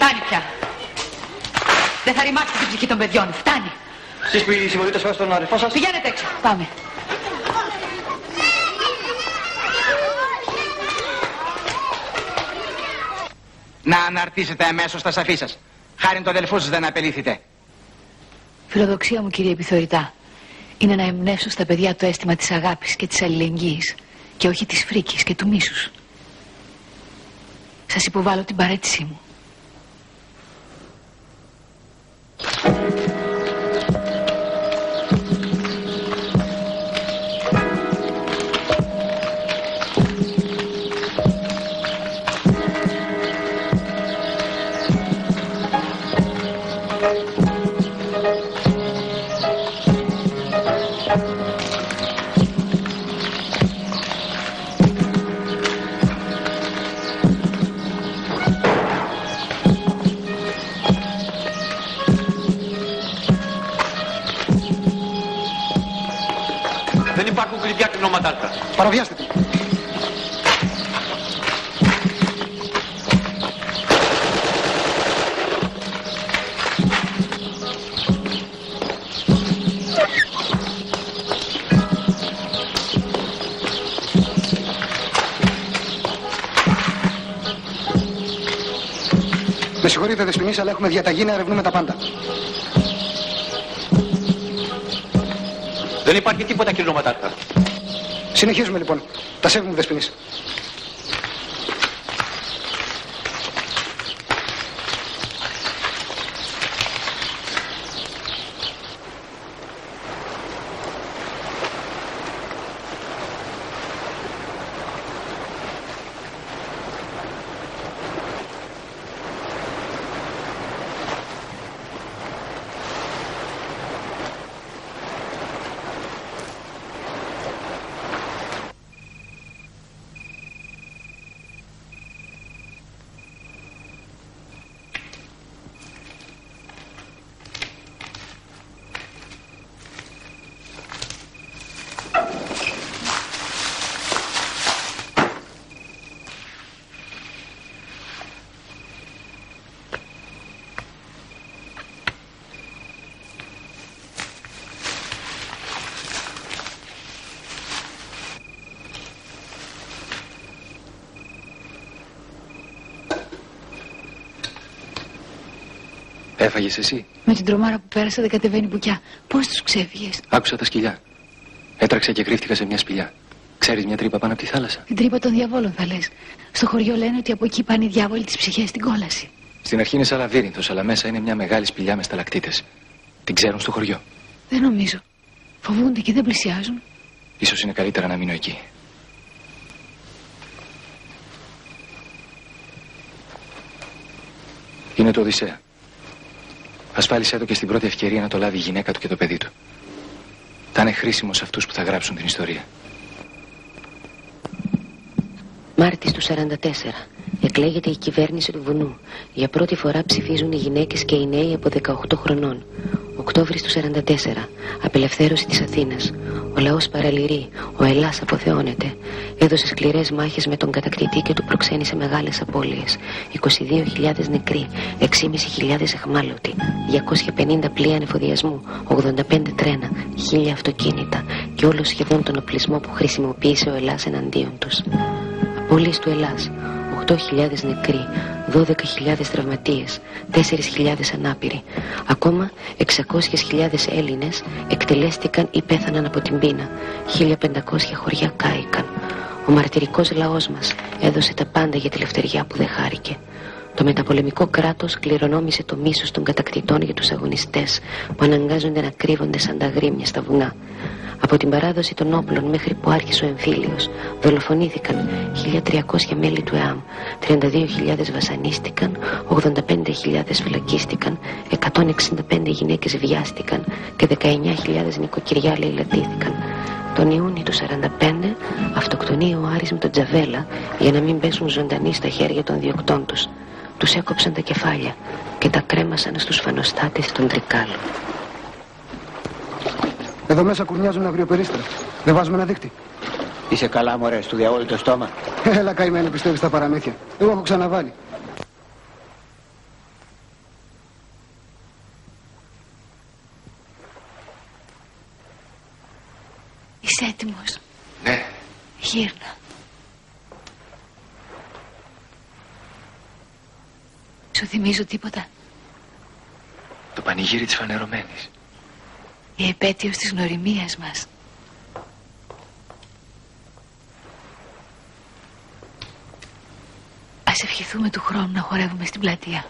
Φτάνει πια. Δεν θα ρημάξετε την ψυχή των παιδιών. Φτάνει. Εσείς που συμφωνείτε σχόλια στον αδερφό σας. Πηγαίνετε έξω. Πάμε. Να αναρτήσετε αμέσως τα σαφή σας. Χάριν το αδελφό σας δεν απελήθητε. Φιλοδοξία μου, κύριε επιθεωρητά, είναι να εμπνεύσω στα παιδιά το αίσθημα της αγάπης και της αλληλεγγύης και όχι της φρίκης και του μίσους. Σας υποβάλλω την παραίτησή μου. Δεν υπάρχουν κλειδιά κλινόματάρτα. Παραβιάστε την. Με συγχωρείτε Δεσποινής, αλλά έχουμε διαταγή να ερευνούμε τα πάντα. Δεν υπάρχει τίποτα κλινόματάρτα. Συνεχίζουμε λοιπόν. Τα σέβουμε Δεσποινής. Έφαγες εσύ? Με την τρομάρα που πέρασα δεν κατεβαίνει μπουκιά. Πώς τους ξέφυγες? Άκουσα τα σκυλιά. Έτραξα και κρύφτηκα σε μια σπηλιά. Ξέρεις μια τρύπα πάνω από τη θάλασσα? Την τρύπα των διαβόλων θα λες. Στο χωριό λένε ότι από εκεί πάνε οι διάβολοι τις ψυχές στην κόλαση. Στην αρχή είναι σαν λαβύρινθος, αλλά μέσα είναι μια μεγάλη σπηλιά με σταλακτίτες. Την ξέρουν στο χωριό. Δεν νομίζω. Φοβούνται και δεν πλησιάζουν. Ίσως είναι καλύτερα να μείνω εκεί. Είναι το Οδυσσέα. Ασφάλισέ το και στην πρώτη ευκαιρία να το λάβει η γυναίκα του και το παιδί του. Θα είναι χρήσιμο σε αυτούς που θα γράψουν την ιστορία. Μάρτης του 44. Εκλέγεται η κυβέρνηση του βουνού. Για πρώτη φορά ψηφίζουν οι γυναίκες και οι νέοι από 18 χρονών. Οκτώβρης του 44. Απελευθέρωση της Αθήνας. Ο λαός παραλυρεί. Ο Ελλάς αποθεώνεται. Έδωσε σκληρές μάχες με τον κατακτητή και του προξένησε μεγάλες απώλειες. 22.000 νεκροί, 6.500 εχμάλωτοι, 250 πλοία ανεφοδιασμού, 85 τρένα, 1.000 αυτοκίνητα και όλο σχεδόν τον οπλισμό που χρησιμοποίησε ο Ελλάς εναντίον τους. Απώλειες του Ελλάς. 8.000 νεκροί, 12.000 τραυματίες, 4.000 ανάπηροι. Ακόμα 600.000 Έλληνες εκτελέστηκαν ή πέθαναν από την πείνα. 1.500 χωριά κάηκαν. Ο μαρτυρικός λαός μας έδωσε τα πάντα για τη λευτεριά που δεν χάρηκε. Το μεταπολεμικό κράτος κληρονόμησε το μίσος των κατακτητών για τους αγωνιστές που αναγκάζονται να κρύβονται σαν τα γρήμια στα βουνά. Από την παράδοση των όπλων μέχρι που άρχισε ο εμφύλιος, δολοφονήθηκαν 1.300 μέλη του ΕΑΜ, 32.000 βασανίστηκαν, 85.000 φυλακίστηκαν, 165 γυναίκες βιάστηκαν και 19.000 νοικοκυριά λαιλατήθηκαν. Τον Ιούνιο του 45 αυτοκτονεί ο Άρης με τον Τζαβέλα για να μην πέσουν ζωντανοί στα χέρια των διοκτών τους. Τους έκοψαν τα κεφάλια και τα κρέμασαν στους φανοστάτες των Τρικάλων. Εδώ μέσα κουρνιάζουν αγριοπερίστρα. Δεν βάζουμε ένα δίκτυ. Είσαι καλά μωρέ, του διαβόλου το στόμα. Έλα καημένη, πιστεύεις στα παραμύθια. Εγώ έχω ξαναβάλει. έτοιμος? Ναι. Γύρνα. Σου θυμίζω τίποτα? Το πανηγύρι της φανερωμένης. Η επέτειος της γνωριμίας μας. Ας ευχηθούμε του χρόνου να χορεύουμε στην πλατεία.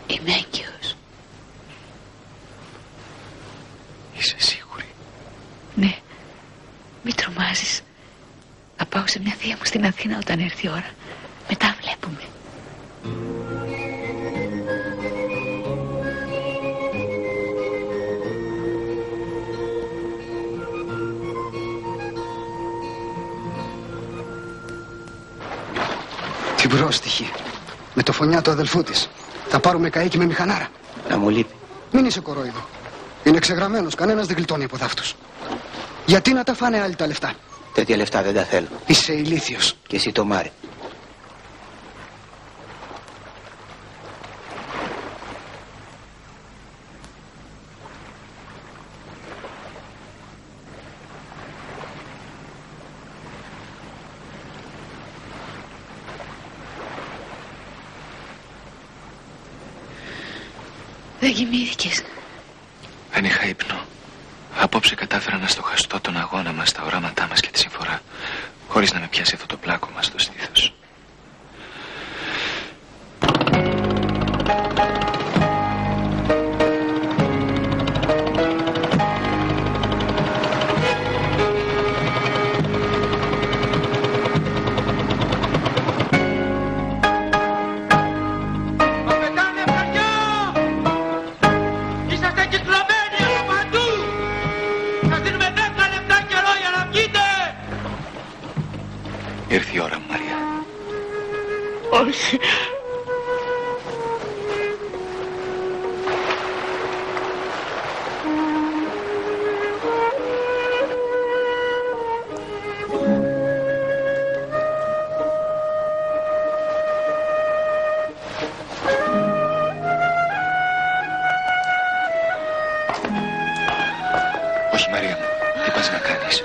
Είμαι έγκυος. Είσαι σίγουρη? Ναι. Μη τρομάζεις. Θα πάω σε μια θεία μου στην Αθήνα όταν έρθει η ώρα. Μετά βλέπουμε. Την πρόστιχη. Με το φωνιά του αδελφού της. Θα πάρουμε καίκι με μηχανάρα. Να μου λείπει. Μην είσαι κορόιδο. Είναι ξεγραμμένος. Κανένας δεν γλιτώνει από δάφτους. Γιατί να τα φάνε άλλοι τα λεφτά? Τέτοια λεφτά δεν τα θέλω. Είσαι ηλίθιος. Και εσύ το Μάρι. Δεν κοιμήθηκες? Δεν είχα ύπνο. Απόψε κατάφερα να στοχαστώ τον αγώνα μας, τα οράματά μας και τη συμφορά, χωρίς να με πιάσει αυτό το πλάκο μας στο στήθος. Ήρθε η ώρα μου, Μαρία. Όχι. Όχι, Μαρία μου. Τι πας να κάνεις?